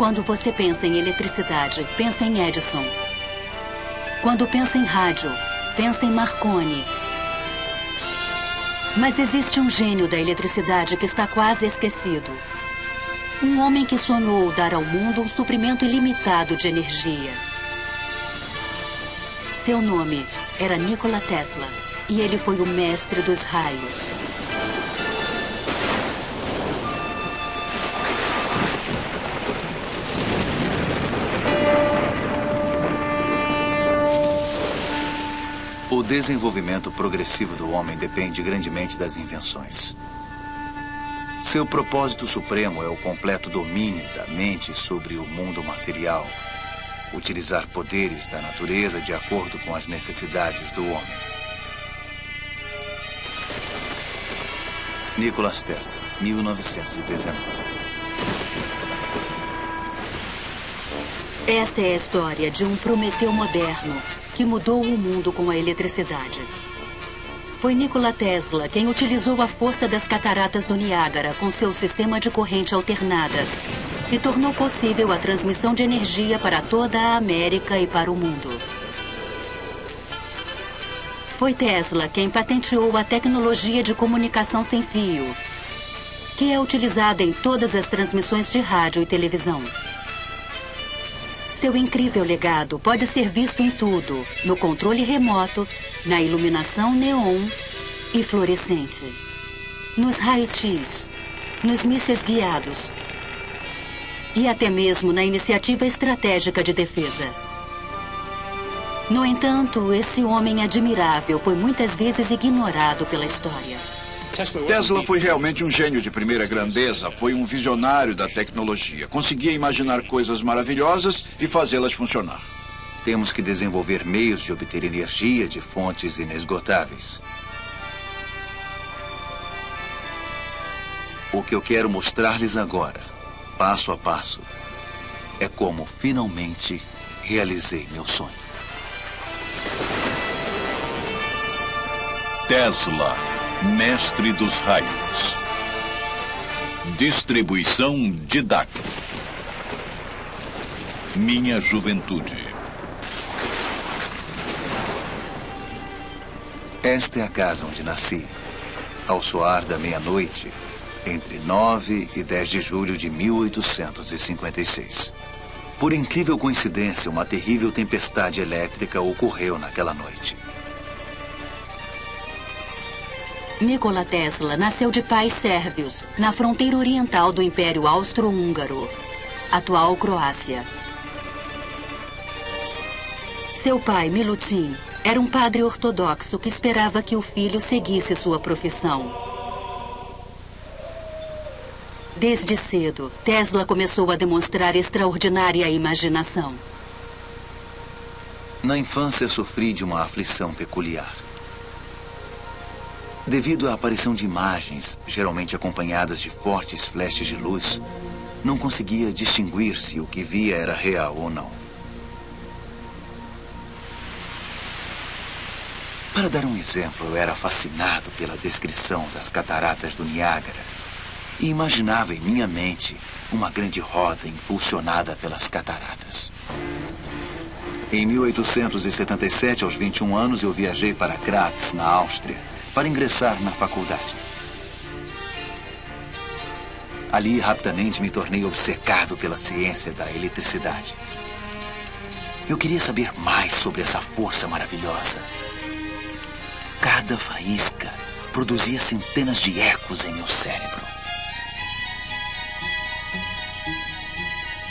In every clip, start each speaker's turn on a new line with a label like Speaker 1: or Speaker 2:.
Speaker 1: Quando você pensa em eletricidade, pensa em Edison. Quando pensa em rádio, pensa em Marconi. Mas existe um gênio da eletricidade que está quase esquecido. Um homem que sonhou dar ao mundo um suprimento ilimitado de energia. Seu nome era Nikola Tesla e ele foi o mestre dos raios.
Speaker 2: O desenvolvimento progressivo do homem depende grandemente das invenções. Seu propósito supremo é o completo domínio da mente sobre o mundo material. Utilizar poderes da natureza de acordo com as necessidades do homem. Nikola Tesla, 1919.
Speaker 1: Esta é a história de um Prometeu moderno que mudou o mundo com a eletricidade. Foi Nikola Tesla quem utilizou a força das cataratas do Niágara com seu sistema de corrente alternada e tornou possível a transmissão de energia para toda a América e para o mundo. Foi Tesla quem patenteou a tecnologia de comunicação sem fio, que é utilizada em todas as transmissões de rádio e televisão. Seu incrível legado pode ser visto em tudo, no controle remoto, na iluminação neon e fluorescente, nos raios-x, nos mísseis guiados e até mesmo na iniciativa estratégica de defesa. No entanto, esse homem admirável foi muitas vezes ignorado pela história.
Speaker 3: Tesla foi realmente um gênio de primeira grandeza, foi um visionário da tecnologia. Conseguia imaginar coisas maravilhosas e fazê-las funcionar.
Speaker 2: Temos que desenvolver meios de obter energia de fontes inesgotáveis. O que eu quero mostrar-lhes agora, passo a passo, é como finalmente realizei meu sonho.
Speaker 4: Tesla, mestre dos raios. Distribuição Didac. Minha juventude.
Speaker 2: Esta é a casa onde nasci. Ao soar da meia-noite, entre 9 e 10 de julho de 1856. Por incrível coincidência, uma terrível tempestade elétrica ocorreu naquela noite.
Speaker 1: Nikola Tesla nasceu de pais sérvios, na fronteira oriental do Império Austro-Húngaro, atual Croácia. Seu pai, Milutin, era um padre ortodoxo que esperava que o filho seguisse sua profissão. Desde cedo, Tesla começou a demonstrar extraordinária imaginação.
Speaker 2: Na infância, sofri de uma aflição peculiar. Devido à aparição de imagens, geralmente acompanhadas de fortes flashes de luz, não conseguia distinguir se o que via era real ou não. Para dar um exemplo, eu era fascinado pela descrição das cataratas do Niágara e imaginava em minha mente uma grande roda impulsionada pelas cataratas. Em 1877, aos 21 anos, eu viajei para Graz, na Áustria, para ingressar na faculdade. Ali, rapidamente, me tornei obcecado pela ciência da eletricidade. Eu queria saber mais sobre essa força maravilhosa. Cada faísca produzia centenas de ecos em meu cérebro.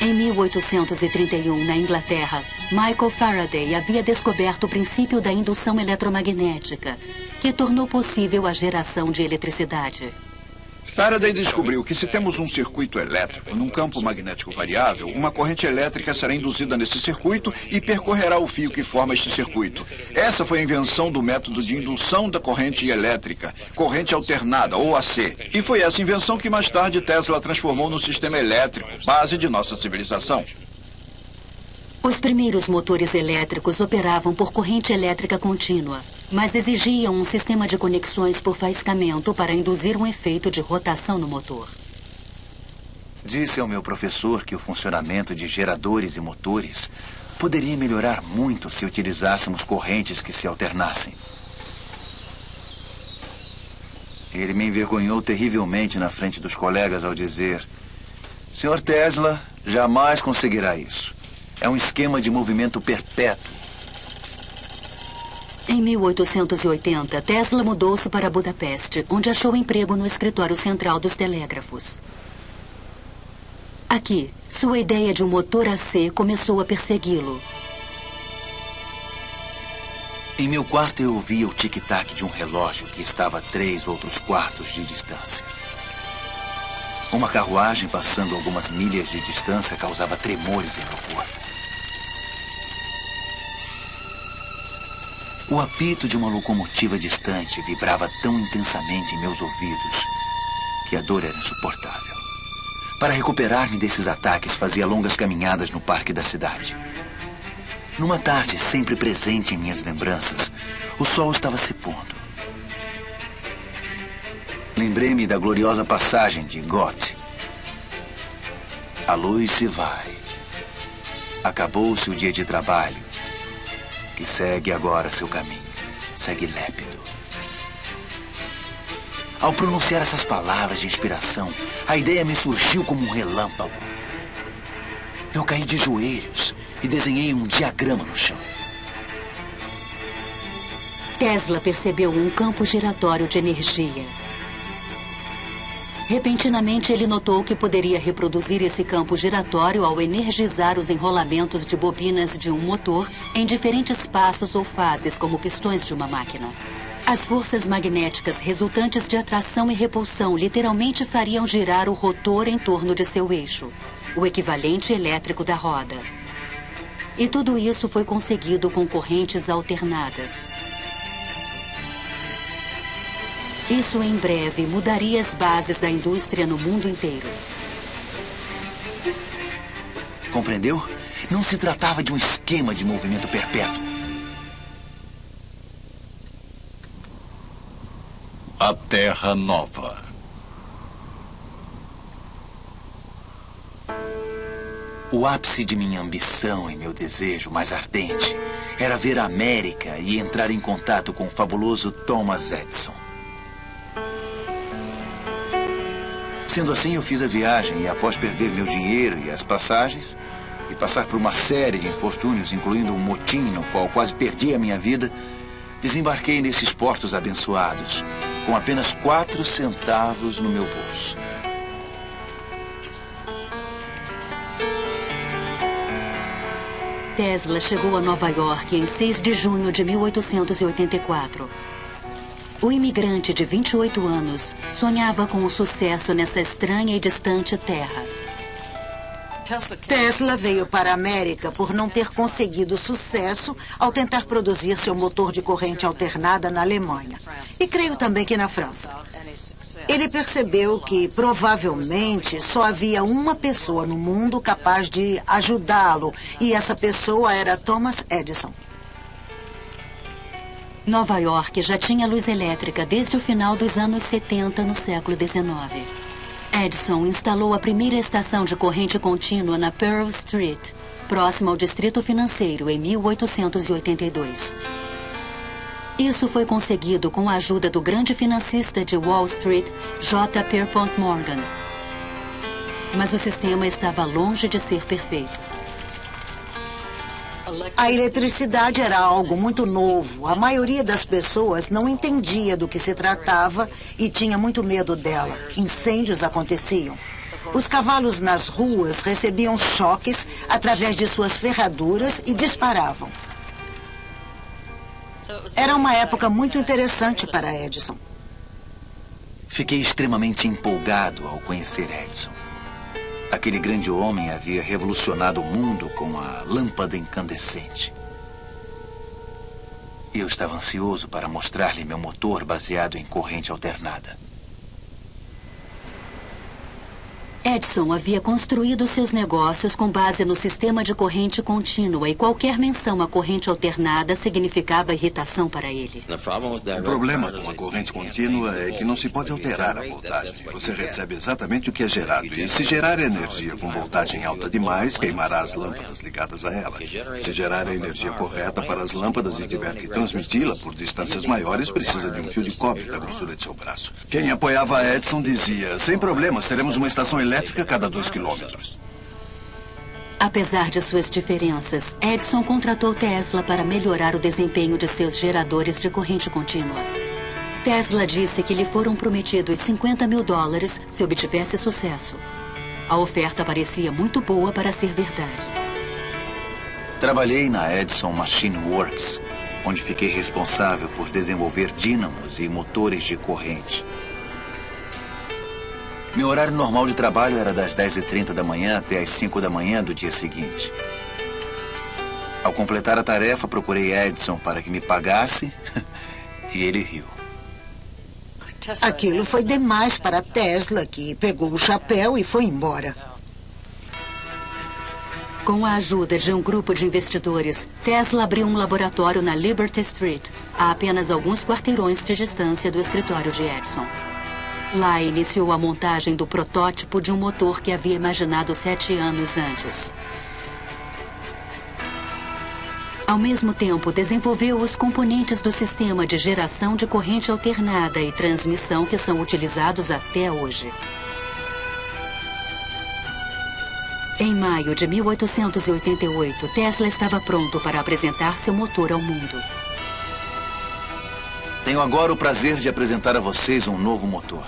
Speaker 1: Em 1831, na Inglaterra, Michael Faraday havia descoberto o princípio da indução eletromagnética, que tornou possível a geração de eletricidade.
Speaker 3: Faraday descobriu que se temos um circuito elétrico num campo magnético variável, uma corrente elétrica será induzida nesse circuito e percorrerá o fio que forma este circuito. Essa foi a invenção do método de indução da corrente elétrica, corrente alternada, ou AC. E foi essa invenção que mais tarde Tesla transformou no sistema elétrico, base de nossa civilização.
Speaker 1: Os primeiros motores elétricos operavam por corrente elétrica contínua, mas exigiam um sistema de conexões por faiscamento para induzir um efeito de rotação no motor.
Speaker 2: Disse ao meu professor que o funcionamento de geradores e motores poderia melhorar muito se utilizássemos correntes que se alternassem. Ele me envergonhou terrivelmente na frente dos colegas ao dizer: Sr. Tesla jamais conseguirá isso. É um esquema de movimento perpétuo.
Speaker 1: Em 1880, Tesla mudou-se para Budapeste, onde achou emprego no escritório central dos telégrafos. Aqui, sua ideia de um motor AC começou a persegui-lo.
Speaker 2: Em meu quarto eu ouvia o tic-tac de um relógio que estava a 3 outros quartos de distância. Uma carruagem passando algumas milhas de distância causava tremores em meu corpo. O apito de uma locomotiva distante vibrava tão intensamente em meus ouvidos que a dor era insuportável. Para recuperar-me desses ataques, fazia longas caminhadas no parque da cidade. Numa tarde sempre presente em minhas lembranças, o sol estava se pondo. Lembrei-me da gloriosa passagem de Goethe. A luz se vai. Acabou-se o dia de trabalho, que segue agora seu caminho. Segue lépido. Ao pronunciar essas palavras de inspiração, a ideia me surgiu como um relâmpago. Eu caí de joelhos e desenhei um diagrama no chão.
Speaker 1: Tesla percebeu um campo giratório de energia. Repentinamente, ele notou que poderia reproduzir esse campo giratório ao energizar os enrolamentos de bobinas de um motor em diferentes passos ou fases, como pistões de uma máquina. As forças magnéticas resultantes de atração e repulsão literalmente fariam girar o rotor em torno de seu eixo, o equivalente elétrico da roda. E tudo isso foi conseguido com correntes alternadas. Isso em breve mudaria as bases da indústria no mundo inteiro.
Speaker 2: Compreendeu? Não se tratava de um esquema de movimento perpétuo.
Speaker 4: A Terra Nova.
Speaker 2: O ápice de minha ambição e meu desejo mais ardente era ver a América e entrar em contato com o fabuloso Thomas Edison. Sendo assim, eu fiz a viagem e, após perder meu dinheiro e as passagens, e passar por uma série de infortúnios, incluindo um motim no qual quase perdi a minha vida, desembarquei nesses portos abençoados, com apenas 4 centavos no meu bolso.
Speaker 1: Tesla chegou a Nova York em 6 de junho de 1884. O imigrante de 28 anos sonhava com o sucesso nessa estranha e distante terra.
Speaker 5: Tesla veio para a América por não ter conseguido sucesso ao tentar produzir seu motor de corrente alternada na Alemanha. E creio também que na França. Ele percebeu que, provavelmente, só havia uma pessoa no mundo capaz de ajudá-lo, e essa pessoa era Thomas Edison.
Speaker 1: Nova York já tinha luz elétrica desde o final dos anos 70 no século XIX. Edison instalou a primeira estação de corrente contínua na Pearl Street, próxima ao Distrito Financeiro, em 1882. Isso foi conseguido com a ajuda do grande financista de Wall Street, J. Pierpont Morgan. Mas o sistema estava longe de ser perfeito.
Speaker 5: A eletricidade era algo muito novo. A maioria das pessoas não entendia do que se tratava e tinha muito medo dela. Incêndios aconteciam. Os cavalos nas ruas recebiam choques através de suas ferraduras e disparavam. Era uma época muito interessante para Edison.
Speaker 2: Fiquei extremamente empolgado ao conhecer Edison. Aquele grande homem havia revolucionado o mundo com a lâmpada incandescente. Eu estava ansioso para mostrar-lhe meu motor baseado em corrente alternada.
Speaker 1: Edison havia construído seus negócios com base no sistema de corrente contínua e qualquer menção à corrente alternada significava irritação para ele.
Speaker 6: O problema com a corrente contínua é que não se pode alterar a voltagem. Você recebe exatamente o que é gerado. E se gerar energia com voltagem alta demais, queimará as lâmpadas ligadas a ela. Se gerar a energia correta para as lâmpadas e tiver que transmiti-la por distâncias maiores, precisa de um fio de cobre da grossura de seu braço. Quem apoiava a Edison dizia, sem problemas, teremos uma estação elétrica a cada 2 quilômetros.
Speaker 1: Apesar de suas diferenças, Edison contratou Tesla para melhorar o desempenho de seus geradores de corrente contínua. Tesla disse que lhe foram prometidos $50 mil se obtivesse sucesso. A oferta parecia muito boa para ser verdade.
Speaker 2: Trabalhei na Edison Machine Works, onde fiquei responsável por desenvolver dínamos e motores de corrente. Meu horário normal de trabalho era das 10h30 da manhã até as 5 da manhã do dia seguinte. Ao completar a tarefa, procurei Edison para que me pagasse e ele riu.
Speaker 5: Aquilo foi demais para Tesla, que pegou o chapéu e foi embora.
Speaker 1: Com a ajuda de um grupo de investidores, Tesla abriu um laboratório na Liberty Street, a apenas alguns quarteirões de distância do escritório de Edison. Lá iniciou a montagem do protótipo de um motor que havia imaginado 7 anos antes. Ao mesmo tempo, desenvolveu os componentes do sistema de geração de corrente alternada e transmissão que são utilizados até hoje. Em maio de 1888, Tesla estava pronto para apresentar seu motor ao mundo.
Speaker 2: Tenho agora o prazer de apresentar a vocês um novo motor.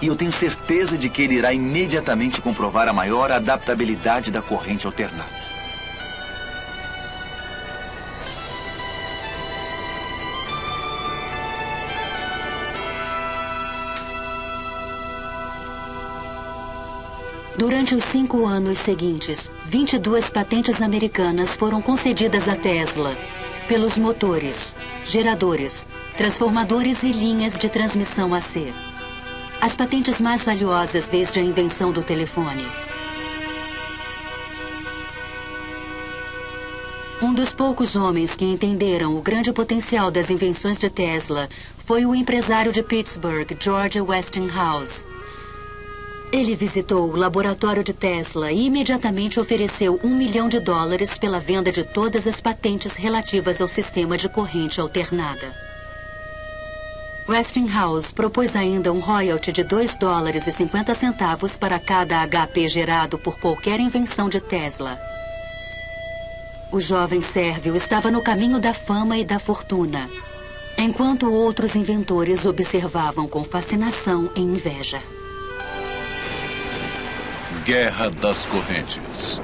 Speaker 2: E eu tenho certeza de que ele irá imediatamente comprovar a maior adaptabilidade da corrente alternada.
Speaker 1: Durante os 5 anos seguintes, 22 patentes americanas foram concedidas a Tesla pelos motores, geradores, transformadores e linhas de transmissão AC. As patentes mais valiosas desde a invenção do telefone. Um dos poucos homens que entenderam o grande potencial das invenções de Tesla foi o empresário de Pittsburgh, George Westinghouse. Ele visitou o laboratório de Tesla e imediatamente ofereceu $1 milhão pela venda de todas as patentes relativas ao sistema de corrente alternada. Westinghouse propôs ainda um royalty de $2,50 para cada HP gerado por qualquer invenção de Tesla. O jovem sérvio estava no caminho da fama e da fortuna, enquanto outros inventores observavam com fascinação e inveja.
Speaker 4: Guerra das Correntes.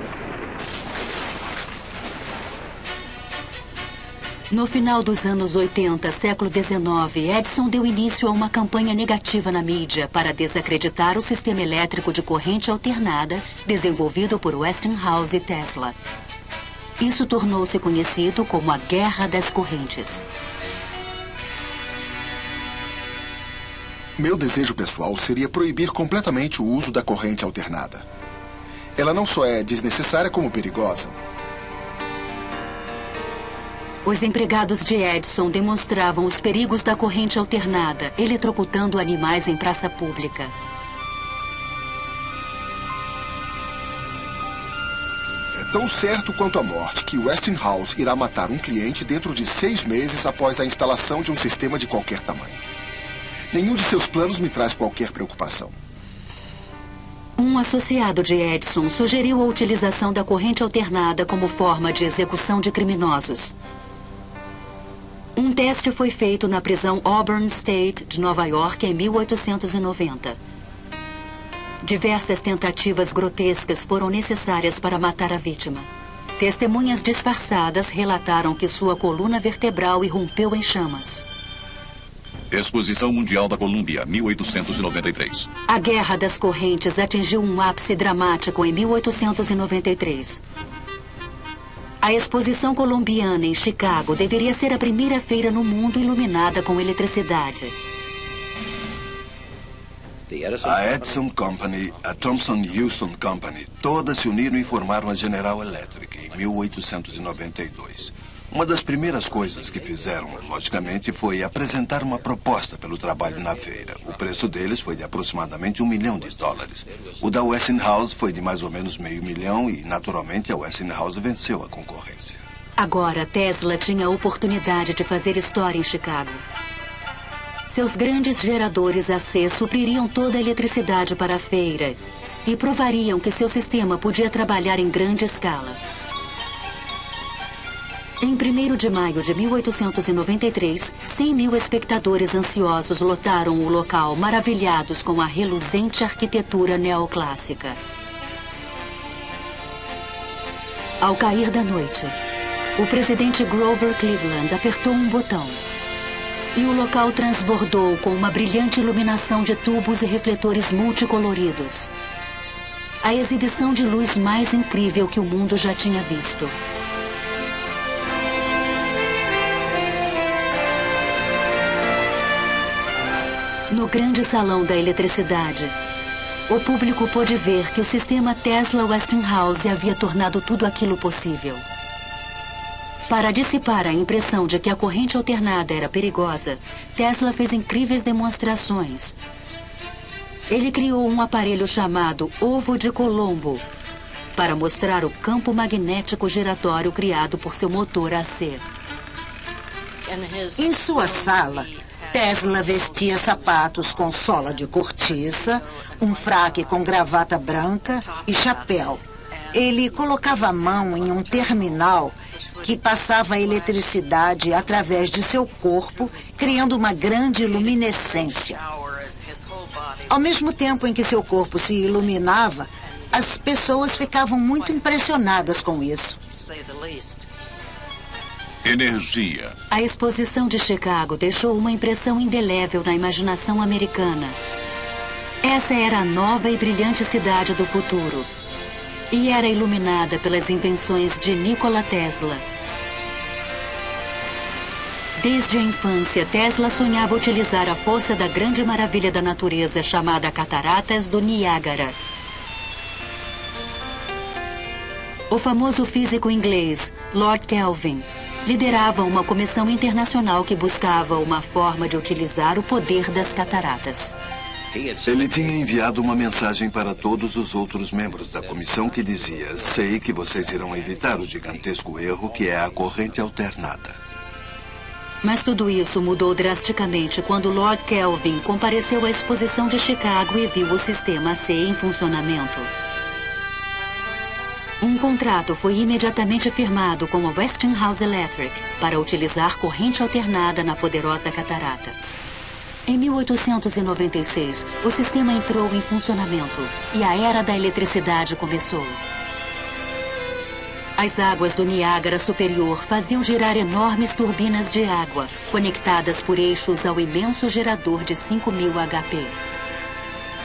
Speaker 1: No final dos anos 80, século XIX, Edison deu início a uma campanha negativa na mídia para desacreditar o sistema elétrico de corrente alternada desenvolvido por Westinghouse e Tesla. Isso tornou-se conhecido como a Guerra das Correntes.
Speaker 7: Meu desejo pessoal seria proibir completamente o uso da corrente alternada. Ela não só é desnecessária como perigosa.
Speaker 1: Os empregados de Edison demonstravam os perigos da corrente alternada, eletrocutando animais em praça pública.
Speaker 7: É tão certo quanto a morte que Westinghouse irá matar um cliente dentro de 6 meses após a instalação de um sistema de qualquer tamanho. Nenhum de seus planos me traz qualquer preocupação.
Speaker 1: Um associado de Edison sugeriu a utilização da corrente alternada como forma de execução de criminosos. Um teste foi feito na prisão Auburn State de Nova York em 1890. Diversas tentativas grotescas foram necessárias para matar a vítima. Testemunhas disfarçadas relataram que sua coluna vertebral irrompeu em chamas.
Speaker 4: Exposição Mundial da Colômbia, 1893.
Speaker 1: A Guerra das Correntes atingiu um ápice dramático em 1893. A Exposição Colombiana em Chicago deveria ser a primeira feira no mundo iluminada com eletricidade.
Speaker 6: A Edison Company, a Thomson Houston Company, todas se uniram e formaram a General Electric em 1892. Uma das primeiras coisas que fizeram, logicamente, foi apresentar uma proposta pelo trabalho na feira. O preço deles foi de aproximadamente $1 milhão. O da Westinghouse foi de mais ou menos $500 mil e, naturalmente, a Westinghouse venceu a concorrência.
Speaker 1: Agora, Tesla tinha a oportunidade de fazer história em Chicago. Seus grandes geradores AC supririam toda a eletricidade para a feira e provariam que seu sistema podia trabalhar em grande escala. Em 1º de maio de 1893, 100 mil espectadores ansiosos lotaram o local, maravilhados com a reluzente arquitetura neoclássica. Ao cair da noite, o presidente Grover Cleveland apertou um botão e o local transbordou com uma brilhante iluminação de tubos e refletores multicoloridos. A exibição de luz mais incrível que o mundo já tinha visto. No grande salão da eletricidade, o público pôde ver que o sistema Tesla-Westinghouse havia tornado tudo aquilo possível. Para dissipar a impressão de que a corrente alternada era perigosa, Tesla fez incríveis demonstrações. Ele criou um aparelho chamado Ovo de Colombo para mostrar o campo magnético giratório criado por seu motor AC.
Speaker 5: Em sua sala, Tesla vestia sapatos com sola de cortiça, um fraque com gravata branca e chapéu. Ele colocava a mão em um terminal que passava a eletricidade através de seu corpo, criando uma grande luminescência. Ao mesmo tempo em que seu corpo se iluminava, as pessoas ficavam muito impressionadas com isso.
Speaker 4: Energia.
Speaker 1: A exposição de Chicago deixou uma impressão indelével na imaginação americana. Essa era a nova e brilhante cidade do futuro. E era iluminada pelas invenções de Nikola Tesla. Desde a infância, Tesla sonhava utilizar a força da grande maravilha da natureza chamada Cataratas do Niágara. O famoso físico inglês, Lord Kelvin, liderava uma comissão internacional que buscava uma forma de utilizar o poder das cataratas.
Speaker 6: Ele tinha enviado uma mensagem para todos os outros membros da comissão que dizia: sei que vocês irão evitar o gigantesco erro que é a corrente alternada.
Speaker 1: Mas tudo isso mudou drasticamente quando Lord Kelvin compareceu à exposição de Chicago e viu o sistema AC em funcionamento. Um contrato foi imediatamente firmado com a Westinghouse Electric para utilizar corrente alternada na poderosa catarata. Em 1896, o sistema entrou em funcionamento e a era da eletricidade começou. As águas do Niágara Superior faziam girar enormes turbinas de água, conectadas por eixos ao imenso gerador de 5.000 HP.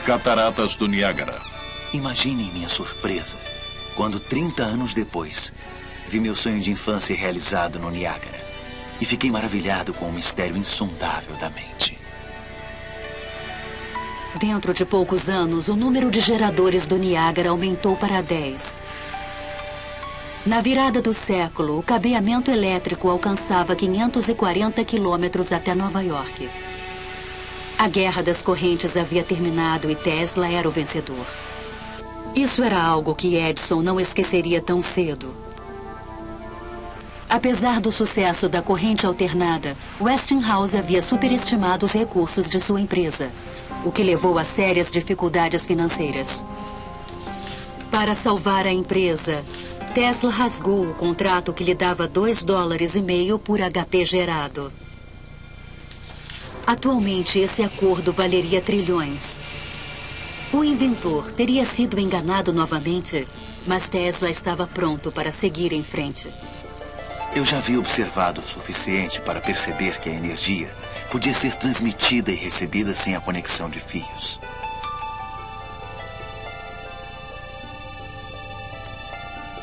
Speaker 4: Cataratas do Niágara.
Speaker 2: Imaginem minha surpresa quando, 30 anos depois, vi meu sonho de infância realizado no Niágara e fiquei maravilhado com o mistério insondável da mente.
Speaker 1: Dentro de poucos anos, o número de geradores do Niágara aumentou para 10. Na virada do século, o cabeamento elétrico alcançava 540 quilômetros até Nova York. A guerra das correntes havia terminado e Tesla era o vencedor. Isso era algo que Edison não esqueceria tão cedo. Apesar do sucesso da corrente alternada, Westinghouse havia superestimado os recursos de sua empresa, o que levou a sérias dificuldades financeiras. Para salvar a empresa, Tesla rasgou o contrato que lhe dava $2,5 por HP gerado. Atualmente, esse acordo valeria trilhões. O inventor teria sido enganado novamente, mas Tesla estava pronto para seguir em frente.
Speaker 2: Eu já havia observado o suficiente para perceber que a energia podia ser transmitida e recebida sem a conexão de fios.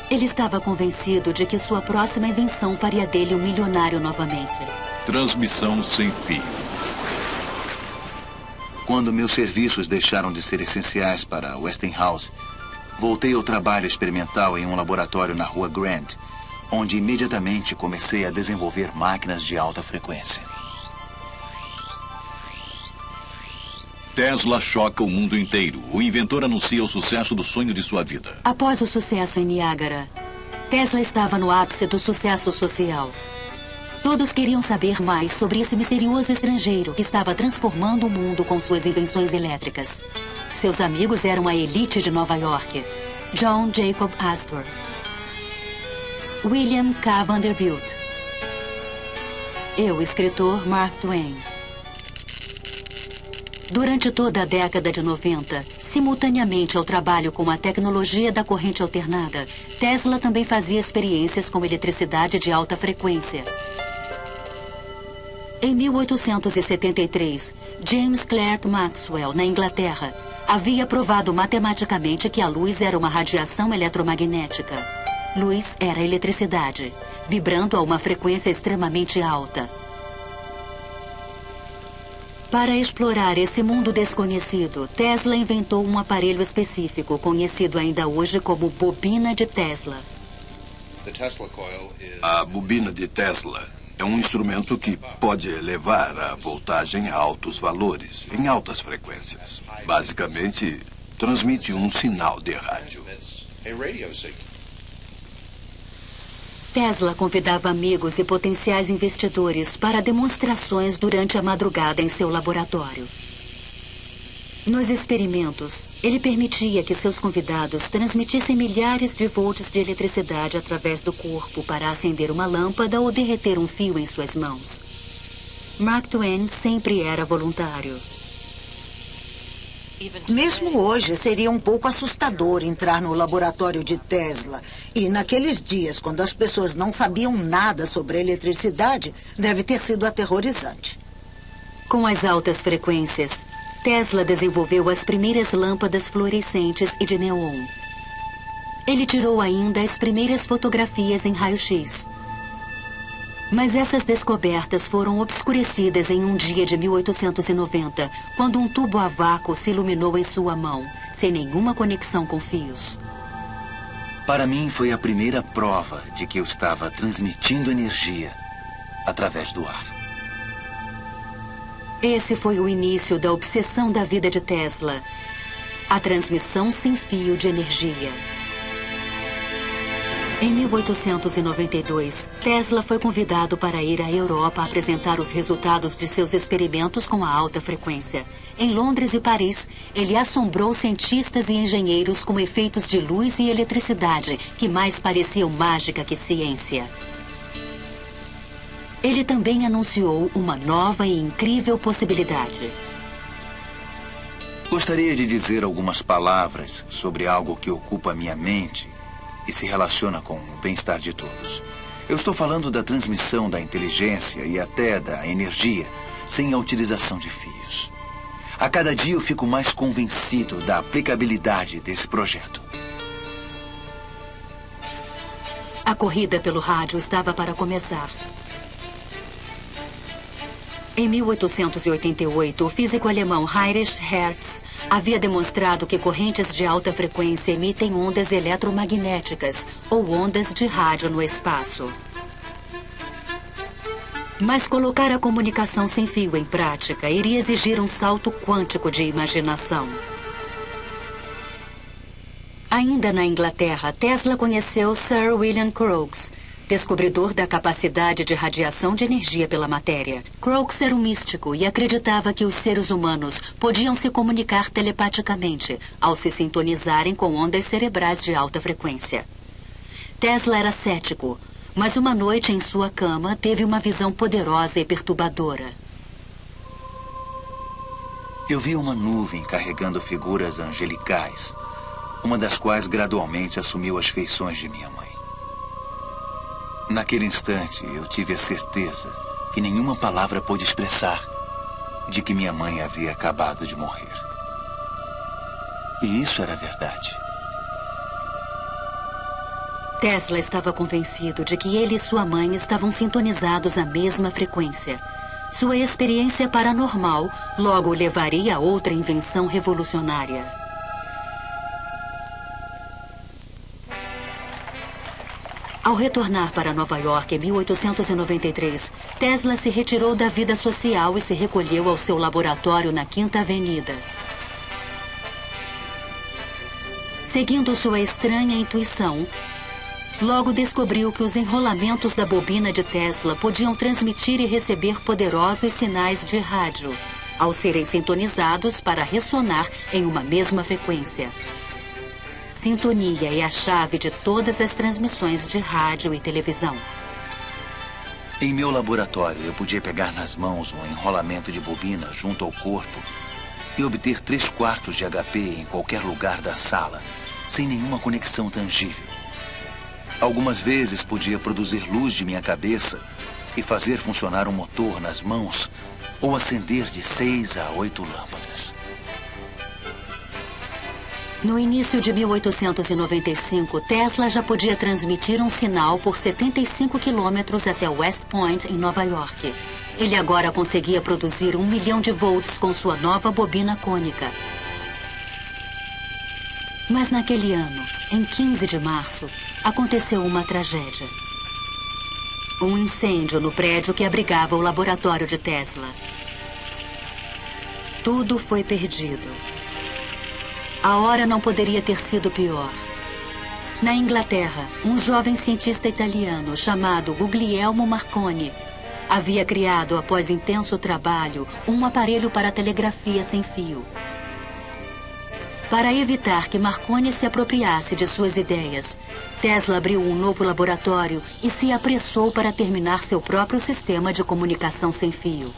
Speaker 1: Ele estava convencido de que sua próxima invenção faria dele um milionário novamente.
Speaker 4: Transmissão sem fio.
Speaker 2: Quando meus serviços deixaram de ser essenciais para Westinghouse, voltei ao trabalho experimental em um laboratório na Rua Grant, onde imediatamente comecei a desenvolver máquinas de alta frequência.
Speaker 4: Tesla choca o mundo inteiro. O inventor anuncia o sucesso do sonho de sua vida.
Speaker 1: Após o sucesso em Niágara, Tesla estava no ápice do sucesso social. Todos queriam saber mais sobre esse misterioso estrangeiro que estava transformando o mundo com suas invenções elétricas. Seus amigos eram a elite de Nova York: John Jacob Astor, William K. Vanderbilt e o escritor Mark Twain. Durante toda a década de 90, simultaneamente ao trabalho com a tecnologia da corrente alternada, Tesla também fazia experiências com eletricidade de alta frequência. Em 1873, James Clerk Maxwell, na Inglaterra, havia provado matematicamente que a luz era uma radiação eletromagnética. Luz era eletricidade, vibrando a uma frequência extremamente alta. Para explorar esse mundo desconhecido, Tesla inventou um aparelho específico, conhecido ainda hoje como bobina de Tesla.
Speaker 6: A bobina de Tesla é um instrumento que pode elevar a voltagem a altos valores, em altas frequências. Basicamente, transmite um sinal de rádio.
Speaker 1: Tesla convidava amigos e potenciais investidores para demonstrações durante a madrugada em seu laboratório. Nos experimentos, ele permitia que seus convidados transmitissem milhares de volts de eletricidade através do corpo para acender uma lâmpada ou derreter um fio em suas mãos. Mark Twain sempre era voluntário.
Speaker 5: Mesmo hoje, seria um pouco assustador entrar no laboratório de Tesla. E naqueles dias, quando as pessoas não sabiam nada sobre eletricidade, deve ter sido aterrorizante.
Speaker 1: Com as altas frequências, Tesla desenvolveu as primeiras lâmpadas fluorescentes e de neon. Ele tirou ainda as primeiras fotografias em raio-x. Mas essas descobertas foram obscurecidas em um dia de 1890, quando um tubo a vácuo se iluminou em sua mão, sem nenhuma conexão com fios.
Speaker 2: Para mim, foi a primeira prova de que eu estava transmitindo energia através do ar.
Speaker 1: Esse foi o início da obsessão da vida de Tesla: a transmissão sem fio de energia. Em 1892, Tesla foi convidado para ir à Europa apresentar os resultados de seus experimentos com a alta frequência. Em Londres e Paris, ele assombrou cientistas e engenheiros com efeitos de luz e eletricidade que mais pareciam mágica que ciência. Ele também anunciou uma nova e incrível possibilidade.
Speaker 2: Gostaria de dizer algumas palavras sobre algo que ocupa minha mente e se relaciona com o bem-estar de todos. Eu estou falando da transmissão da inteligência e até da energia sem a utilização de fios. A cada dia eu fico mais convencido da aplicabilidade desse projeto.
Speaker 1: A corrida pelo rádio estava para começar. Em 1888, o físico alemão Heinrich Hertz havia demonstrado que correntes de alta frequência emitem ondas eletromagnéticas ou ondas de rádio no espaço. Mas colocar a comunicação sem fio em prática iria exigir um salto quântico de imaginação. Ainda na Inglaterra, Tesla conheceu Sir William Crookes, descobridor da capacidade de radiação de energia pela matéria. Crookes era um místico e acreditava que os seres humanos podiam se comunicar telepaticamente ao se sintonizarem com ondas cerebrais de alta frequência. Tesla era cético, mas uma noite em sua cama teve uma visão poderosa e perturbadora.
Speaker 2: Eu vi uma nuvem carregando figuras angelicais, uma das quais gradualmente assumiu as feições de minha mãe. Naquele instante, eu tive a certeza que nenhuma palavra pôde expressar de que minha mãe havia acabado de morrer. E isso era verdade.
Speaker 1: Tesla estava convencido de que ele e sua mãe estavam sintonizados à mesma frequência. Sua experiência paranormal logo o levaria a outra invenção revolucionária. Ao retornar para Nova York em 1893, Tesla se retirou da vida social e se recolheu ao seu laboratório na Quinta Avenida. Seguindo sua estranha intuição, logo descobriu que os enrolamentos da bobina de Tesla podiam transmitir e receber poderosos sinais de rádio, ao serem sintonizados para ressonar em uma mesma frequência. Sintonia é a chave de todas as transmissões de rádio e televisão.
Speaker 2: Em meu laboratório, eu podia pegar nas mãos um enrolamento de bobina junto ao corpo e obter 3/4 de HP em qualquer lugar da sala, sem nenhuma conexão tangível. Algumas vezes podia produzir luz de minha cabeça e fazer funcionar um motor nas mãos ou acender de 6 a 8 lâmpadas.
Speaker 1: No início de 1895, Tesla já podia transmitir um sinal por 75 quilômetros até West Point, em Nova York. Ele agora conseguia produzir 1 milhão de volts com sua nova bobina cônica. Mas naquele ano, em 15 de março, aconteceu uma tragédia. Um incêndio no prédio que abrigava o laboratório de Tesla. Tudo foi perdido. A hora não poderia ter sido pior. Na Inglaterra, um jovem cientista italiano chamado Guglielmo Marconi havia criado, após intenso trabalho, um aparelho para telegrafia sem fio. Para evitar que Marconi se apropriasse de suas ideias, Tesla abriu um novo laboratório e se apressou para terminar seu próprio sistema de comunicação sem fio.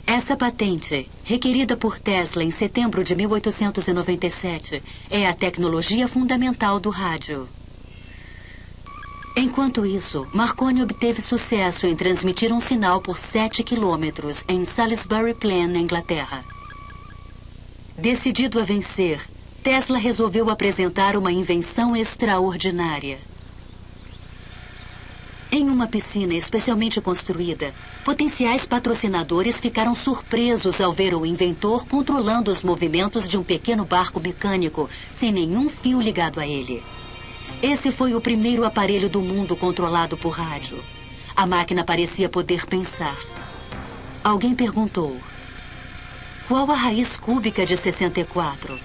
Speaker 1: Essa patente, requerida por Tesla em setembro de 1897, é a tecnologia fundamental do rádio. Enquanto isso, Marconi obteve sucesso em transmitir um sinal por 7 quilômetros em Salisbury Plain, na Inglaterra. Decidido a vencer, Tesla resolveu apresentar uma invenção extraordinária. Em uma piscina especialmente construída, potenciais patrocinadores ficaram surpresos ao ver o inventor controlando os movimentos de um pequeno barco mecânico sem nenhum fio ligado a ele. Esse foi o primeiro aparelho do mundo controlado por rádio. A máquina parecia poder pensar. Alguém perguntou: qual a raiz cúbica de 64?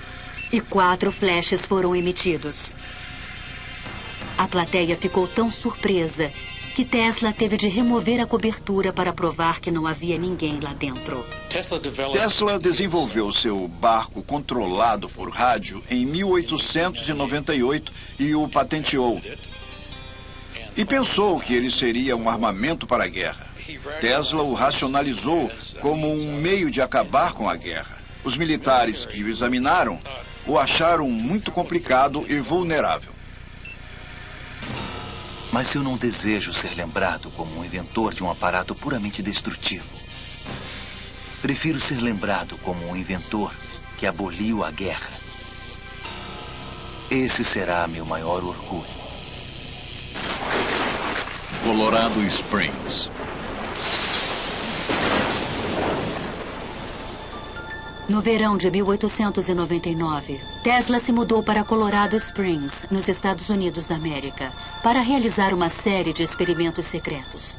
Speaker 1: E 4 flashes foram emitidos. A plateia ficou tão surpresa que Tesla teve de remover a cobertura para provar que não havia ninguém lá dentro.
Speaker 3: Tesla desenvolveu seu barco controlado por rádio em 1898 e o patenteou. E pensou que ele seria um armamento para a guerra. Tesla o racionalizou como um meio de acabar com a guerra. Os militares que o examinaram o acharam muito complicado e vulnerável.
Speaker 2: Mas eu não desejo ser lembrado como um inventor de um aparato puramente destrutivo. Prefiro ser lembrado como um inventor que aboliu a guerra. Esse será meu maior orgulho.
Speaker 4: Colorado Springs.
Speaker 1: No verão de 1899, Tesla se mudou para Colorado Springs, nos Estados Unidos da América, para realizar uma série de experimentos secretos.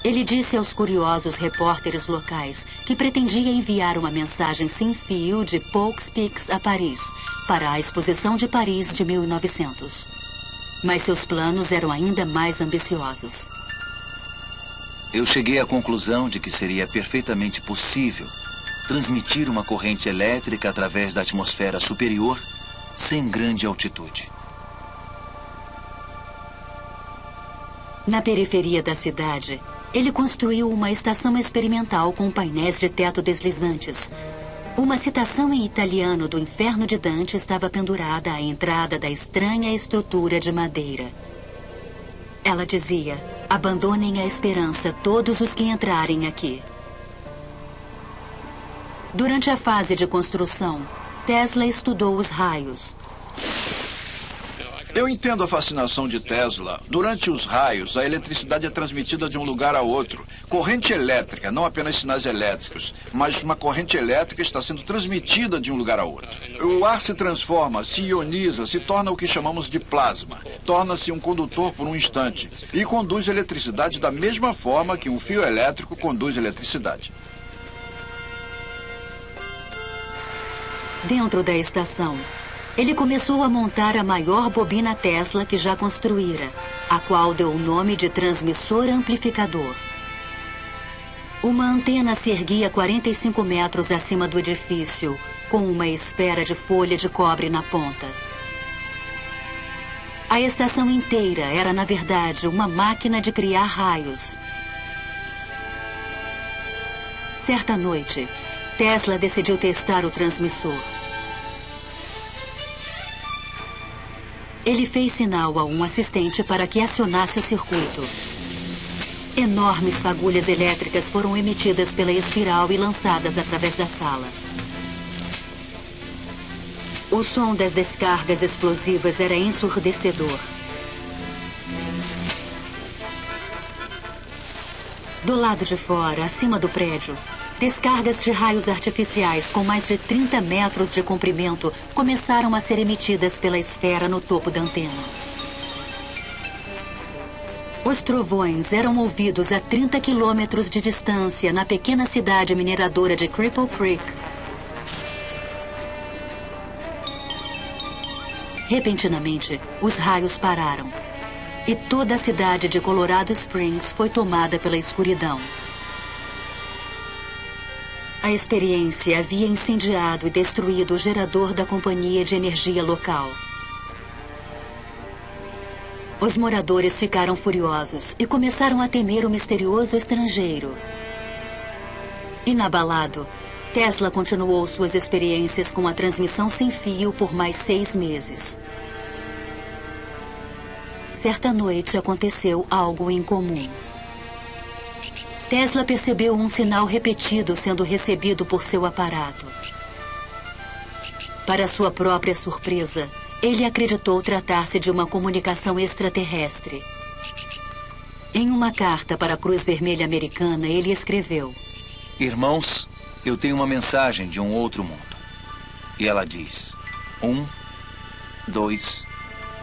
Speaker 1: Ele disse aos curiosos repórteres locais que pretendia enviar uma mensagem sem fio de Poughkeepsie Peaks a Paris, para a Exposição de Paris de 1900. Mas seus planos eram ainda mais ambiciosos.
Speaker 2: Eu cheguei à conclusão de que seria perfeitamente possível transmitir uma corrente elétrica através da atmosfera superior sem grande altitude.
Speaker 1: Na periferia da cidade, ele construiu uma estação experimental com painéis de teto deslizantes. Uma citação em italiano do Inferno de Dante estava pendurada à entrada da estranha estrutura de madeira. Ela dizia: abandonem a esperança todos os que entrarem aqui. Durante a fase de construção, Tesla estudou os raios.
Speaker 3: Eu entendo a fascinação de Tesla. Durante os raios, a eletricidade é transmitida de um lugar a outro. Corrente elétrica, não apenas sinais elétricos, mas uma corrente elétrica está sendo transmitida de um lugar a outro. O ar se transforma, se ioniza, se torna o que chamamos de plasma. Torna-se um condutor por um instante e conduz eletricidade da mesma forma que um fio elétrico conduz eletricidade.
Speaker 1: Dentro da estação, ele começou a montar a maior bobina Tesla que já construíra, a qual deu o nome de transmissor amplificador. Uma antena se erguia 45 metros acima do edifício, com uma esfera de folha de cobre na ponta. A estação inteira era, na verdade, uma máquina de criar raios. Certa noite, Tesla decidiu testar o transmissor. Ele fez sinal a um assistente para que acionasse o circuito. Enormes fagulhas elétricas foram emitidas pela espiral e lançadas através da sala. O som das descargas explosivas era ensurdecedor. Do lado de fora, acima do prédio, descargas de raios artificiais com mais de 30 metros de comprimento começaram a ser emitidas pela esfera no topo da antena. Os trovões eram ouvidos a 30 quilômetros de distância na pequena cidade mineradora de Cripple Creek. Repentinamente, os raios pararam e toda a cidade de Colorado Springs foi tomada pela escuridão. A experiência havia incendiado e destruído o gerador da companhia de energia local. Os moradores ficaram furiosos e começaram a temer o misterioso estrangeiro. Inabalado, Tesla continuou suas experiências com a transmissão sem fio por mais 6 meses. Certa noite aconteceu algo incomum. Tesla percebeu um sinal repetido sendo recebido por seu aparato. Para sua própria surpresa, ele acreditou tratar-se de uma comunicação extraterrestre. Em uma carta para a Cruz Vermelha Americana, ele escreveu:
Speaker 2: Irmãos, eu tenho uma mensagem de um outro mundo. E ela diz: 1, 2,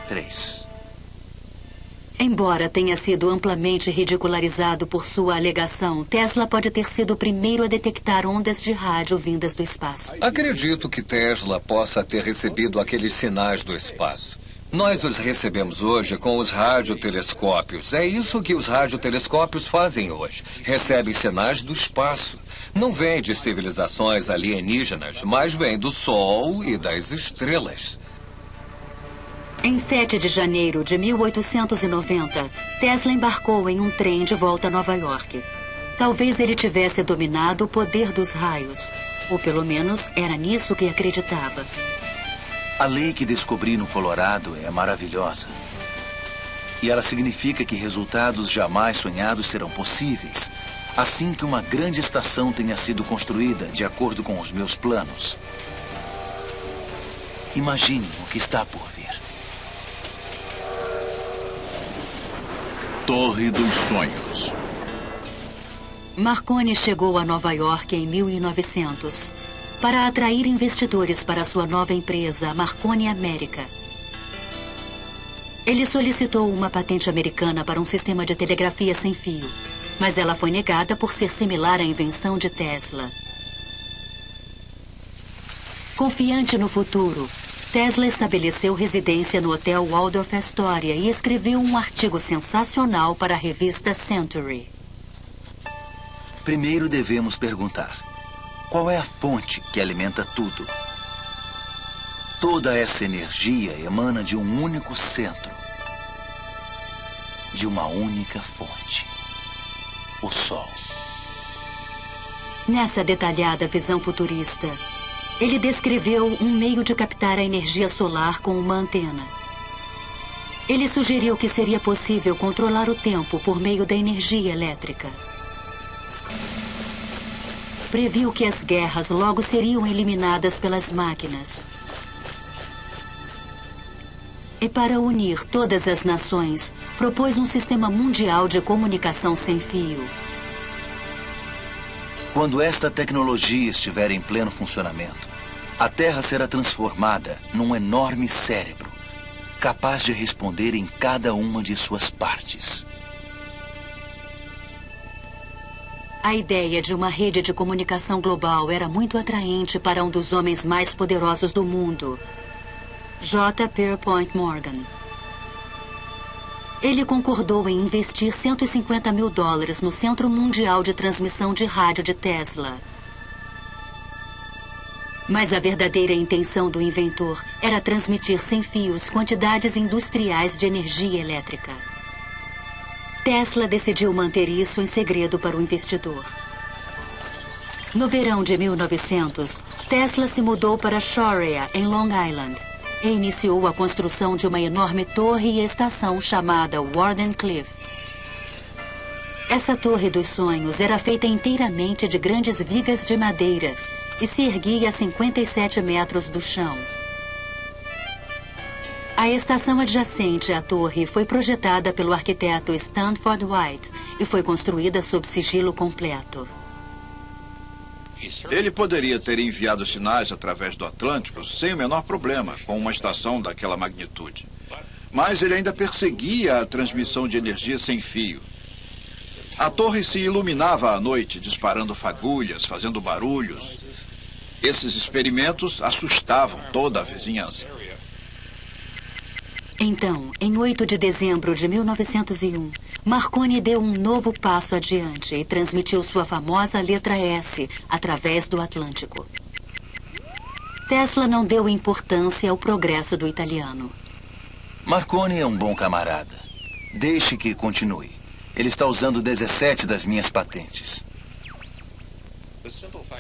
Speaker 2: 3.
Speaker 1: Embora tenha sido amplamente ridicularizado por sua alegação, Tesla pode ter sido o primeiro a detectar ondas de rádio vindas do espaço.
Speaker 8: Acredito que Tesla possa ter recebido aqueles sinais do espaço. Nós os recebemos hoje com os radiotelescópios. É isso que os radiotelescópios fazem hoje. Recebem sinais do espaço. Não vêm de civilizações alienígenas, mas vêm do Sol e das estrelas.
Speaker 1: Em 7 de janeiro de 1890, Tesla embarcou em um trem de volta a Nova York. Talvez ele tivesse dominado o poder dos raios, ou pelo menos era nisso que acreditava.
Speaker 2: A lei que descobri no Colorado é maravilhosa. E ela significa que resultados jamais sonhados serão possíveis, assim que uma grande estação tenha sido construída de acordo com os meus planos. Imaginem o que está por vir.
Speaker 4: Torre dos Sonhos.
Speaker 1: Marconi chegou a Nova York em 1900 para atrair investidores para sua nova empresa, a Marconi América. Ele solicitou uma patente americana para um sistema de telegrafia sem fio, mas ela foi negada por ser similar à invenção de Tesla. Confiante no futuro, Tesla estabeleceu residência no Hotel Waldorf Astoria e escreveu um artigo sensacional para a revista Century.
Speaker 2: Primeiro devemos perguntar: qual é a fonte que alimenta tudo? Toda essa energia emana de um único centro, de uma única fonte: o Sol.
Speaker 1: Nessa detalhada visão futurista, ele descreveu um meio de captar a energia solar com uma antena. Ele sugeriu que seria possível controlar o tempo por meio da energia elétrica. Previu que as guerras logo seriam eliminadas pelas máquinas. E para unir todas as nações, propôs um sistema mundial de comunicação sem fio.
Speaker 2: Quando esta tecnologia estiver em pleno funcionamento, a Terra será transformada num enorme cérebro, capaz de responder em cada uma de suas partes.
Speaker 1: A ideia de uma rede de comunicação global era muito atraente para um dos homens mais poderosos do mundo, J. Pierpont Morgan. Ele concordou em investir $150 mil no Centro Mundial de Transmissão de Rádio de Tesla. Mas a verdadeira intenção do inventor era transmitir sem fios quantidades industriais de energia elétrica. Tesla decidiu manter isso em segredo para o investidor. No verão de 1900, Tesla se mudou para Sharia, em Long Island, e iniciou a construção de uma enorme torre e estação chamada Wardenclyffe. Essa torre dos sonhos era feita inteiramente de grandes vigas de madeira e se erguia a 57 metros do chão. A estação adjacente à torre foi projetada pelo arquiteto Stanford White e foi construída sob sigilo completo.
Speaker 3: Ele poderia ter enviado sinais através do Atlântico sem o menor problema, com uma estação daquela magnitude. Mas ele ainda perseguia a transmissão de energia sem fio. A torre se iluminava à noite, disparando fagulhas, fazendo barulhos. Esses experimentos assustavam toda a vizinhança.
Speaker 1: Então, em 8 de dezembro de 1901, Marconi deu um novo passo adiante e transmitiu sua famosa letra S através do Atlântico. Tesla não deu importância ao progresso do italiano.
Speaker 2: Marconi é um bom camarada. Deixe que continue. Ele está usando 17 das minhas patentes.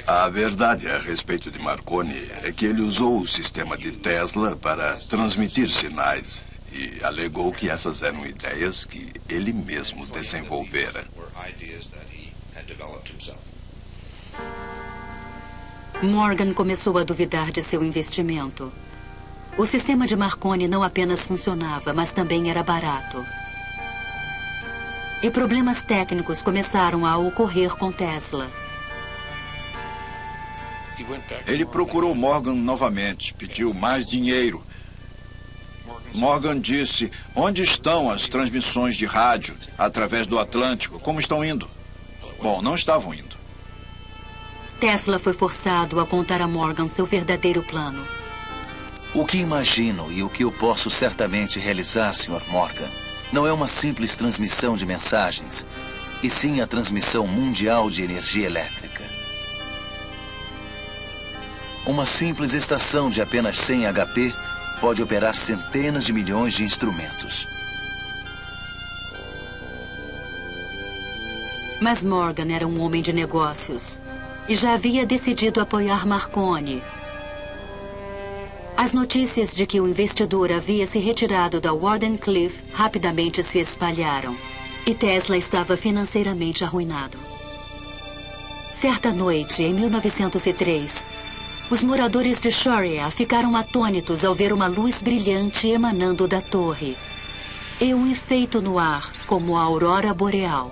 Speaker 6: A verdade a respeito de Marconi é que ele usou o sistema de Tesla para transmitir sinais e alegou que essas eram ideias que ele mesmo desenvolvera.
Speaker 1: Morgan começou a duvidar de seu investimento. O sistema de Marconi não apenas funcionava, mas também era barato. E problemas técnicos começaram a ocorrer com Tesla.
Speaker 3: Ele procurou Morgan novamente, pediu mais dinheiro. Morgan disse: onde estão as transmissões de rádio através do Atlântico? Como estão indo? Bom, não estavam indo.
Speaker 1: Tesla foi forçado a contar a Morgan seu verdadeiro plano.
Speaker 2: O que imagino e o que eu posso certamente realizar, Sr. Morgan, não é uma simples transmissão de mensagens, e sim a transmissão mundial de energia elétrica. Uma simples estação de apenas 100 HP pode operar centenas de milhões de instrumentos.
Speaker 1: Mas Morgan era um homem de negócios e já havia decidido apoiar Marconi. As notícias de que o investidor havia se retirado da Wardenclyffe rapidamente se espalharam e Tesla estava financeiramente arruinado. Certa noite, em 1903, os moradores de Sharia ficaram atônitos ao ver uma luz brilhante emanando da torre e um efeito no ar como a aurora boreal.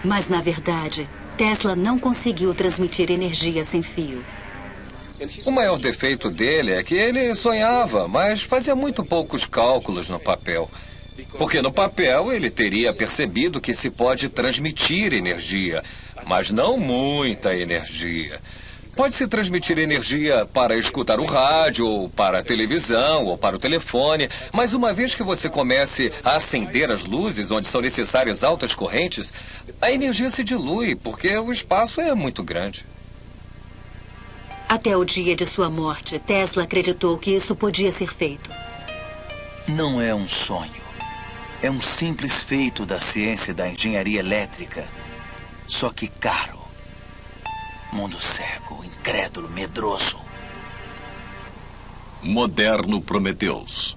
Speaker 1: Mas, na verdade, Tesla não conseguiu transmitir energia sem fio.
Speaker 8: O maior defeito dele é que ele sonhava, mas fazia muito poucos cálculos no papel. Porque no papel ele teria percebido que se pode transmitir energia, mas não muita energia. Pode-se transmitir energia para escutar o rádio, ou para a televisão, ou para o telefone, mas uma vez que você comece a acender as luzes onde são necessárias altas correntes, a energia se dilui, porque o espaço é muito grande.
Speaker 1: Até o dia de sua morte, Tesla acreditou que isso podia ser feito.
Speaker 2: Não é um sonho. É um simples feito da ciência da engenharia elétrica, só que caro. Mundo cego, incrédulo, medroso.
Speaker 4: Moderno Prometheus.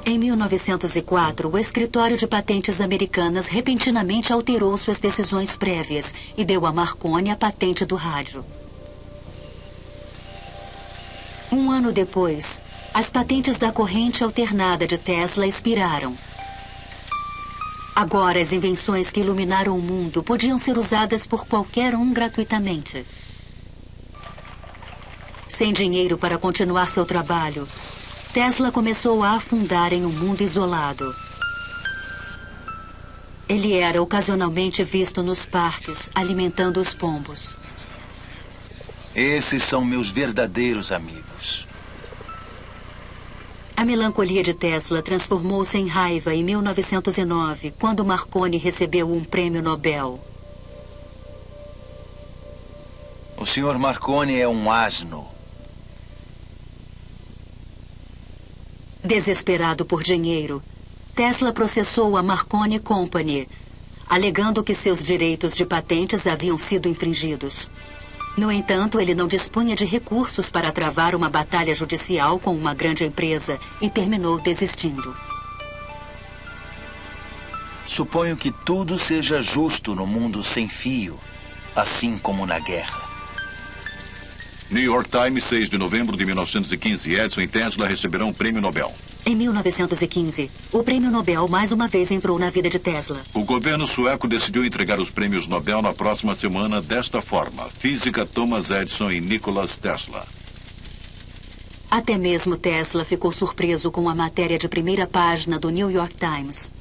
Speaker 1: Em 1904, o escritório de patentes americanas repentinamente alterou suas decisões prévias e deu a Marconi a patente do rádio. Um ano depois, as patentes da corrente alternada de Tesla expiraram. Agora, as invenções que iluminaram o mundo podiam ser usadas por qualquer um gratuitamente. Sem dinheiro para continuar seu trabalho, Tesla começou a afundar em um mundo isolado. Ele era ocasionalmente visto nos parques, alimentando os pombos.
Speaker 2: Esses são meus verdadeiros amigos.
Speaker 1: A melancolia de Tesla transformou-se em raiva em 1909, quando Marconi recebeu um prêmio Nobel.
Speaker 2: O Sr. Marconi é um asno.
Speaker 1: Desesperado por dinheiro, Tesla processou a Marconi Company, alegando que seus direitos de patentes haviam sido infringidos. No entanto, ele não dispunha de recursos para travar uma batalha judicial com uma grande empresa e terminou desistindo.
Speaker 2: Suponho que tudo seja justo no mundo sem fio, assim como na guerra.
Speaker 4: New York Times, 6 de novembro de 1915. Edison e Tesla receberão o prêmio Nobel.
Speaker 1: Em 1915, o prêmio Nobel mais uma vez entrou na vida de Tesla.
Speaker 4: O governo sueco decidiu entregar os prêmios Nobel na próxima semana desta forma: Física, Thomas Edison e Nikola Tesla.
Speaker 1: Até mesmo Tesla ficou surpreso com a matéria de primeira página do New York Times.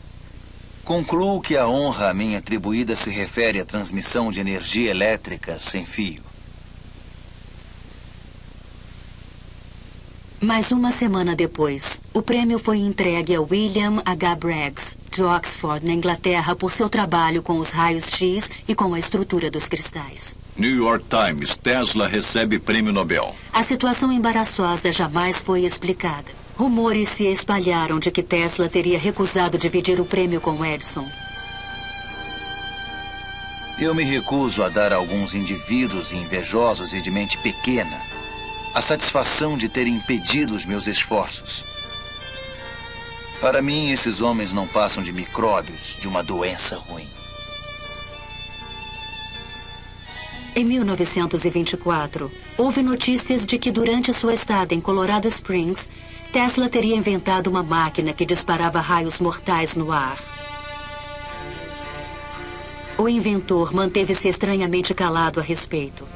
Speaker 2: Concluo que a honra a mim atribuída se refere à transmissão de energia elétrica sem fio.
Speaker 1: Mas uma semana depois, o prêmio foi entregue a William H. Braggs, de Oxford, na Inglaterra, por seu trabalho com os raios X e com a estrutura dos cristais.
Speaker 4: New York Times, Tesla recebe prêmio Nobel.
Speaker 1: A situação embaraçosa jamais foi explicada. Rumores se espalharam de que Tesla teria recusado dividir o prêmio com Edison.
Speaker 2: Eu me recuso a dar a alguns indivíduos invejosos e de mente pequena a satisfação de terem impedido os meus esforços. Para mim, esses homens não passam de micróbios de uma doença ruim.
Speaker 1: Em 1924, houve notícias de que durante sua estada em Colorado Springs, Tesla teria inventado uma máquina que disparava raios mortais no ar. O inventor manteve-se estranhamente calado a respeito.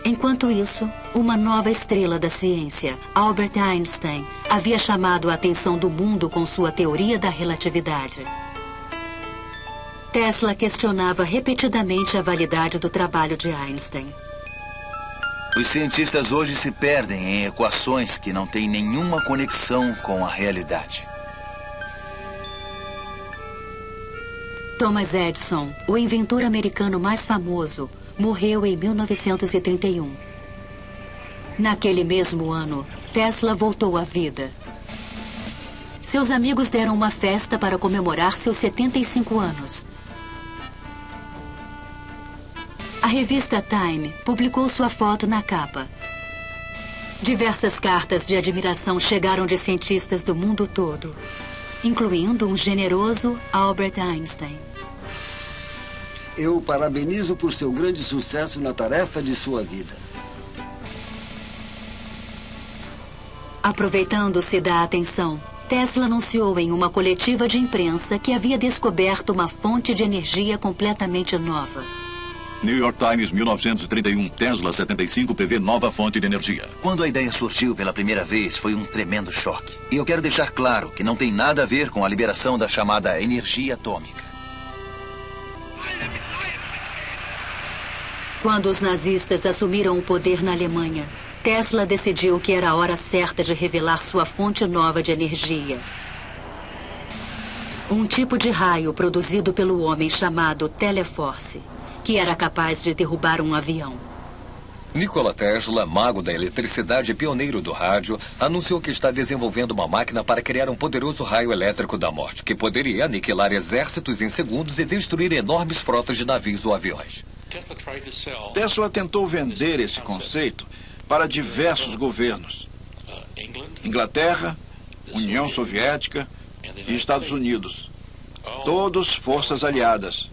Speaker 1: Enquanto isso, uma nova estrela da ciência, Albert Einstein, havia chamado a atenção do mundo com sua teoria da relatividade. Tesla questionava repetidamente a validade do trabalho de Einstein.
Speaker 2: Os cientistas hoje se perdem em equações que não têm nenhuma conexão com a realidade.
Speaker 1: Thomas Edison, o inventor americano mais famoso, morreu em 1931. Naquele mesmo ano, Tesla voltou à vida. Seus amigos deram uma festa para comemorar seus 75 anos. A revista Time publicou sua foto na capa. Diversas cartas de admiração chegaram de cientistas do mundo todo, incluindo um generoso Albert Einstein.
Speaker 9: Eu o parabenizo por seu grande sucesso na tarefa de sua vida.
Speaker 1: Aproveitando-se da atenção, Tesla anunciou em uma coletiva de imprensa que havia descoberto uma fonte de energia completamente nova.
Speaker 4: New York Times, 1931. Tesla 75 prevê nova fonte de energia.
Speaker 2: Quando a ideia surgiu pela primeira vez, foi um tremendo choque. E eu quero deixar claro que não tem nada a ver com a liberação da chamada energia atômica.
Speaker 1: Quando os nazistas assumiram o poder na Alemanha, Tesla decidiu que era a hora certa de revelar sua fonte nova de energia. Um tipo de raio produzido pelo homem chamado Teleforce, que era capaz de derrubar um avião.
Speaker 8: Nikola Tesla, mago da eletricidade e pioneiro do rádio, anunciou que está desenvolvendo uma máquina para criar um poderoso raio elétrico da morte, que poderia aniquilar exércitos em segundos e destruir enormes frotas de navios ou aviões.
Speaker 3: Tesla tentou vender esse conceito para diversos governos. Inglaterra, União Soviética e Estados Unidos. Todos forças aliadas.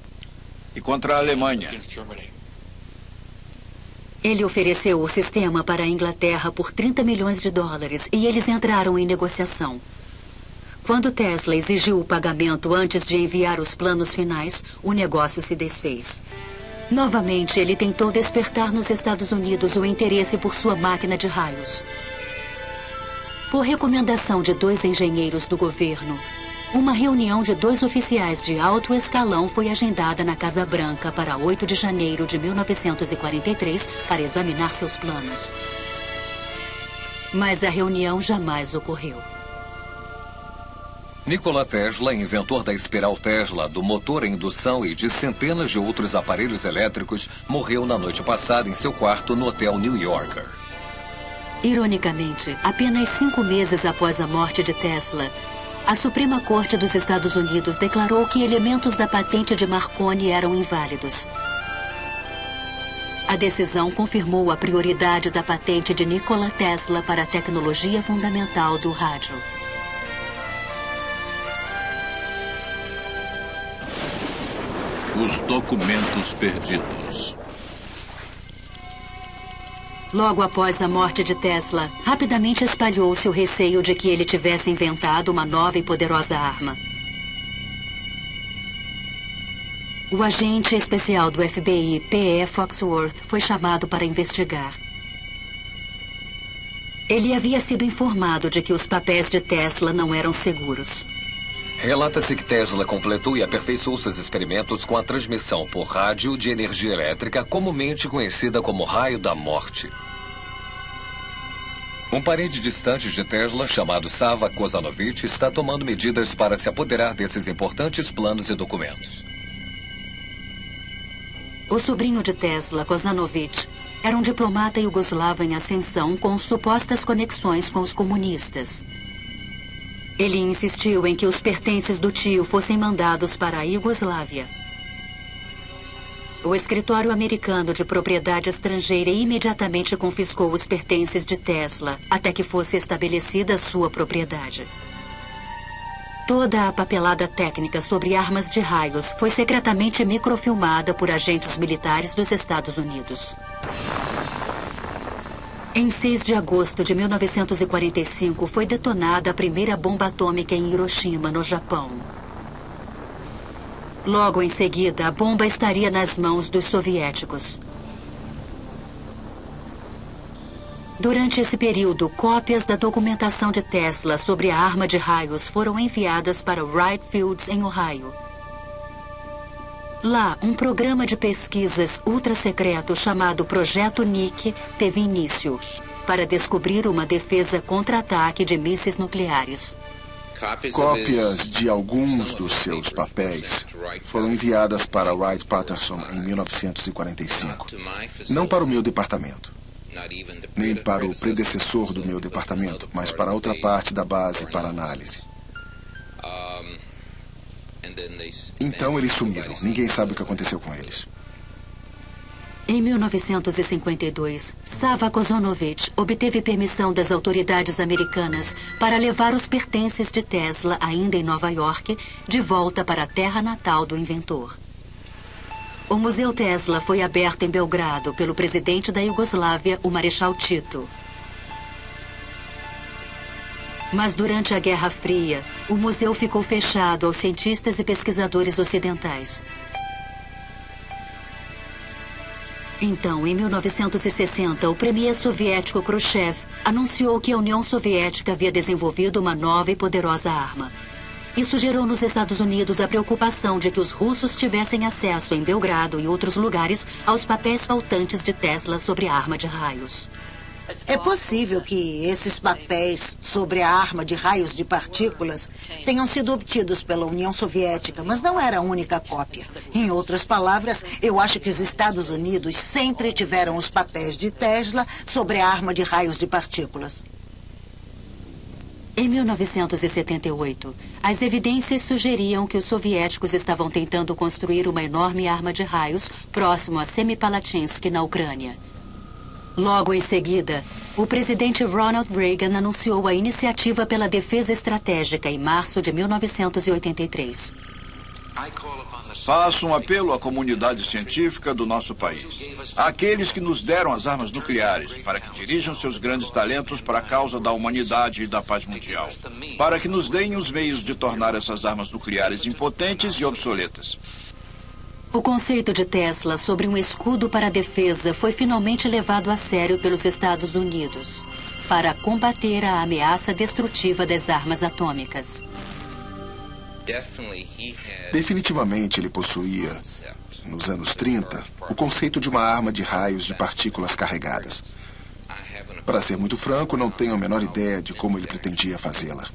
Speaker 3: E contra a Alemanha.
Speaker 1: Ele ofereceu o sistema para a Inglaterra por 30 milhões de dólares e eles entraram em negociação. Quando Tesla exigiu o pagamento antes de enviar os planos finais, o negócio se desfez. Novamente, ele tentou despertar nos Estados Unidos o interesse por sua máquina de raios. Por recomendação de 2 engenheiros do governo, uma reunião de 2 oficiais de alto escalão foi agendada na Casa Branca para 8 de janeiro de 1943 para examinar seus planos. Mas a reunião jamais ocorreu.
Speaker 8: Nikola Tesla, inventor da espiral Tesla, do motor a indução e de centenas de outros aparelhos elétricos, morreu na noite passada em seu quarto no Hotel New Yorker.
Speaker 1: Ironicamente, apenas 5 meses após a morte de Tesla, a Suprema Corte dos Estados Unidos declarou que elementos da patente de Marconi eram inválidos. A decisão confirmou a prioridade da patente de Nikola Tesla para a tecnologia fundamental do rádio.
Speaker 4: Os documentos perdidos.
Speaker 1: Logo após a morte de Tesla, rapidamente espalhou-se o receio de que ele tivesse inventado uma nova e poderosa arma. O agente especial do FBI, P.E. Foxworth, foi chamado para investigar. Ele havia sido informado de que os papéis de Tesla não eram seguros.
Speaker 8: Relata-se que Tesla completou e aperfeiçoou seus experimentos com a transmissão por rádio de energia elétrica, comumente conhecida como raio da morte. Um parente distante de Tesla, chamado Sava Kozanovich, está tomando medidas para se apoderar desses importantes planos e documentos.
Speaker 1: O sobrinho de Tesla, Kozanovich, era um diplomata iugoslavo em ascensão com supostas conexões com os comunistas. Ele insistiu em que os pertences do tio fossem mandados para a Iugoslávia. O escritório americano de propriedade estrangeira imediatamente confiscou os pertences de Tesla, até que fosse estabelecida sua propriedade. Toda a papelada técnica sobre armas de raios foi secretamente microfilmada por agentes militares dos Estados Unidos. Em 6 de agosto de 1945, foi detonada a primeira bomba atômica em Hiroshima, no Japão. Logo em seguida, a bomba estaria nas mãos dos soviéticos. Durante esse período, cópias da documentação de Tesla sobre a arma de raios foram enviadas para Wright Fields, em Ohio. Lá, um programa de pesquisas ultra-secreto chamado Projeto Nick teve início para descobrir uma defesa contra-ataque de mísseis nucleares.
Speaker 7: Cópias de alguns dos seus papéis foram enviadas para Wright-Patterson em 1945. Não para o meu departamento, nem para o predecessor do meu departamento, mas para outra parte da base para análise. Então eles sumiram. Ninguém sabe o que aconteceu com eles.
Speaker 1: Em 1952, Sava Kozanovich obteve permissão das autoridades americanas para levar os pertences de Tesla, ainda em Nova York, de volta para a terra natal do inventor. O Museu Tesla foi aberto em Belgrado pelo presidente da Iugoslávia, o Marechal Tito. Mas durante a Guerra Fria, o museu ficou fechado aos cientistas e pesquisadores ocidentais. Então, em 1960, o premier soviético Khrushchev anunciou que a União Soviética havia desenvolvido uma nova e poderosa arma. Isso gerou nos Estados Unidos a preocupação de que os russos tivessem acesso em Belgrado e outros lugares aos papéis faltantes de Tesla sobre a arma de raios.
Speaker 5: É possível que esses papéis sobre a arma de raios de partículas tenham sido obtidos pela União Soviética, mas não era a única cópia. Em outras palavras, eu acho que os Estados Unidos sempre tiveram os papéis de Tesla sobre a arma de raios de partículas.
Speaker 1: Em 1978, as evidências sugeriam que os soviéticos estavam tentando construir uma enorme arma de raios próximo a Semipalatinsk, na Ucrânia. Logo em seguida, o presidente Ronald Reagan anunciou a Iniciativa pela Defesa Estratégica em março de 1983.
Speaker 3: Faço um apelo à comunidade científica do nosso país, àqueles que nos deram as armas nucleares, para que dirijam seus grandes talentos para a causa da humanidade e da paz mundial, para que nos deem os meios de tornar essas armas nucleares impotentes e obsoletas.
Speaker 1: O conceito de Tesla sobre um escudo para a defesa foi finalmente levado a sério pelos Estados Unidos para combater a ameaça destrutiva das armas atômicas.
Speaker 7: Definitivamente ele possuía, nos anos 30, o conceito de uma arma de raios de partículas carregadas. Para ser muito franco, não tenho a menor ideia de como ele pretendia fazê-la.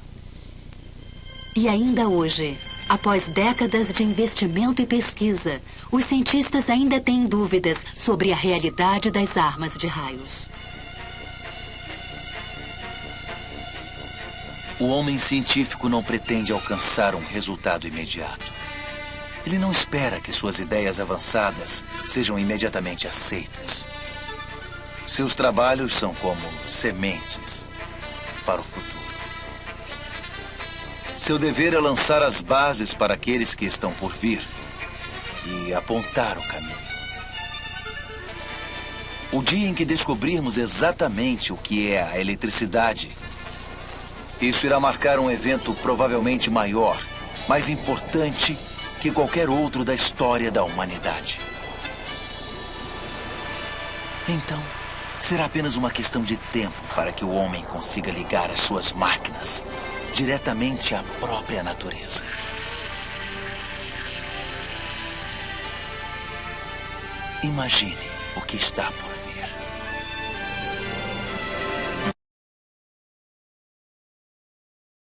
Speaker 1: E ainda hoje, após décadas de investimento e pesquisa, os cientistas ainda têm dúvidas sobre a realidade das armas de raios.
Speaker 2: O homem científico não pretende alcançar um resultado imediato. Ele não espera que suas ideias avançadas sejam imediatamente aceitas. Seus trabalhos são como sementes para o futuro. Seu dever é lançar as bases para aqueles que estão por vir e apontar o caminho. O dia em que descobrirmos exatamente o que é a eletricidade, isso irá marcar um evento provavelmente maior, mais importante que qualquer outro da história da humanidade. Então, será apenas uma questão de tempo para que o homem consiga ligar as suas máquinas diretamente à própria natureza. Imagine o que está por vir.